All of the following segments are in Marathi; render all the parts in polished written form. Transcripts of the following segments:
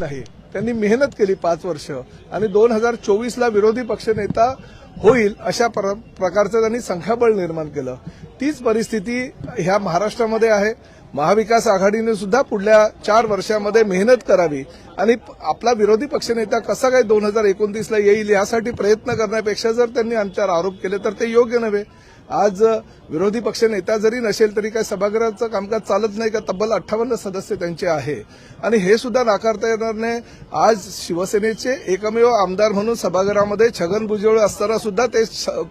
नाही. त्यांनी मेहनत केली 5 वर्ष आणि 2024ला विरोधी पक्षनेता होईल अशा प्रकारचं त्यांनी संख्याबळ निर्माण केलं. तीच परिस्थिती ह्या महाराष्ट्रामध्ये आहे. महाविकास आघाडीने सुद्धा पुढल्या 4 वर्षामध्ये मेहनत करावी आणि आपला विरोधी पक्षनेता कसा काय 2029ला येईल यासाठी प्रयत्न करण्यापेक्षा जर त्यांनी आमच्यावर आरोप केले तर ते योग्य नव्हे. आज विरोधी पक्षनेता जरी नसेल तरी काय सभागृहाचं कामकाज चालत नाही का? तब्बल 58 सदस्य त्यांचे आहे आणि हे सुद्धा नाकारता येणार नाही. आज शिवसेनेचे एकमेव आमदार म्हणून सभागृहामध्ये छगन भुजबळ असताना सुद्धा ते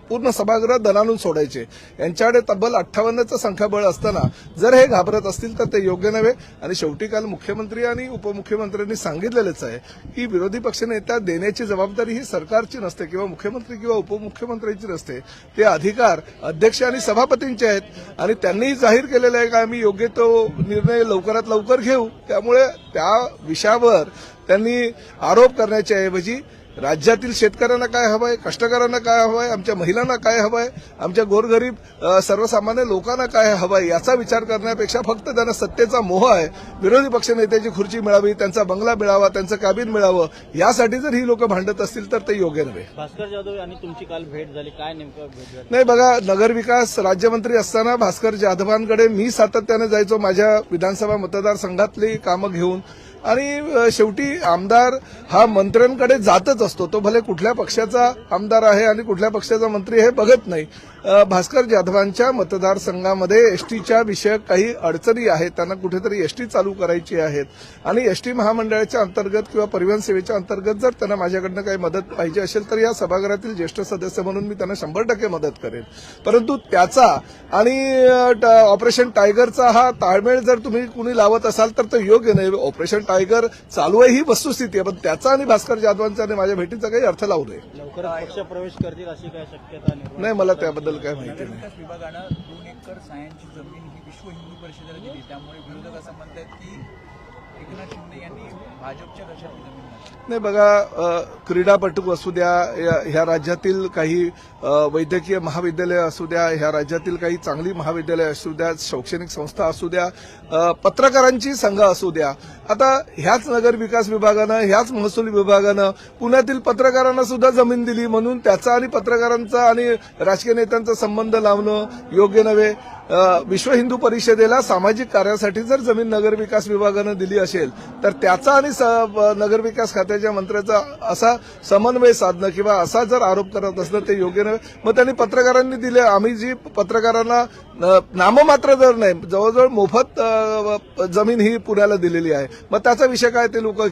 पूर्ण सभागृह दणानून सोडायचे. यांच्याकडे तब्बल 58चं संख्याबळ असताना जर हे घाबरत असतील तर ते योग्य नव्हे. आणि शेवटी काल मुख्यमंत्री आणि उपमुख्यमंत्र्यांनी सांगितलेलंच आहे की विरोधी पक्षनेता देण्याची जबाबदारी ही सरकारची नसते किंवा मुख्यमंत्री किंवा उपमुख्यमंत्र्यांची नसते. ते अधिकार अध्यक्ष आणि सभापतींचे आहेत आणि त्यांनी जाहीर केलेलं आहे की आम्ही योग्य तो निर्णय लवकरात लवकर घेऊ. त्यामुळे त्या विषयावर त्यांनी आरोप करण्याच्या ऐवजी राज्यातील शेतकऱ्यांना काय हवंय, कष्टकऱ्यांना काय हवंय, आमच्या महिलांना काय हवंय, आमच्या गोरगरीब सर्वसामान्य लोकांना काय हवंय याचा विचार करण्यापेक्षा फक्त त्यांना सत्तेचा मोह आहे. विरोधी पक्षनेत्याची खुर्ची मिळावी, त्यांचा बंगला मिळावा, त्यांचं कॅबिन मिळावं यासाठी जर ही लोक भांडत असतील तर ते योग्य नव्हे. भास्कर जाधव आणि तुमची काल भेट झाली, काय नेमकं भेट झाली? नाही बघा, नगरविकास राज्यमंत्री असताना भास्कर जाधवांकडे मी सातत्याने जायचो माझ्या विधानसभा मतदारसंघातली कामं घेऊन. आणि शेवटी आमदार हा मंत्र्यांकडे जातच असतो. तो भले कुठल्या पक्षाचा आमदार आहे आणि कुठल्या पक्षाचा मंत्री हे बघत नाही. भास्कर जाधवांच्या मतदारसंघामध्ये एसटीच्या विषयक काही अडचणी आहेत. त्यांना कुठेतरी एसटी चालू करायची आहेत आणि एसटी महामंडळाच्या अंतर्गत किंवा परिवहन सेवेच्या अंतर्गत जर त्यांना माझ्याकडनं काही मदत पाहिजे असेल तर या सभागृहातील ज्येष्ठ सदस्य म्हणून मी त्यांना 100% मदत करेन. परंतु त्याचा आणि ऑपरेशन टायगरचा हा ताळमेळ जर तुम्ही कुणी लावत असाल तर ते योग्य नाही. ऑपरेशन टायगर चालू आहे ही वस्तुस्थिती आहे, पण त्याचा आणि भास्कर जाधवांचा आणि माझ्या भेटीचा काही अर्थ लावू नये. लवकर पक्ष प्रवेश करतील अशी काय शक्यता नाही, मला त्याबद्दल काय माहिती नाही. विकास विभागानं 2 एकर सायांची जमीन ही विश्व हिंदू परिषदेला दिली. त्यामुळे विरोधक असं म्हणतात की एकनाथ शिंदे यांनी भाजपच्या कशात जमीन नाही बघा, क्रीडापटू असू द्या, ह्या राज्यातील काही वैद्यकीय महाविद्यालय असू द्या, ह्या राज्यातील काही चांगली महाविद्यालय असू द्या, शैक्षणिक संस्था असू द्या, पत्रकारांची संघ असू द्या. आता ह्याच नगर विकास विभागानं, ह्याच महसूल विभागानं पुण्यातील पत्रकारांना सुद्धा जमीन दिली म्हणून त्याचा आणि पत्रकारांचा आणि राजकीय नेत्यांचा संबंध लावणं योग्य नव्हे. विश्व हिंदू परिषदेला सामाजिक कार्यासाठी जर जमीन नगरविकास विभागानं दिली असेल तर त्याचा आणि नगरविकास खात्याच्या मंत्र्याचा असा समन्वय साधणं किंवा असा जर आरोप करत असणं ते योग्य नव्हे. मग त्यांनी पत्रकारांनी दिले, आम्ही जी पत्रकारांना नाममात्र दर नाही, जवळजवळ मोफत जमीन ही पुण्याला दिलेली आहे. मग त्याचा विषय काय ते लोक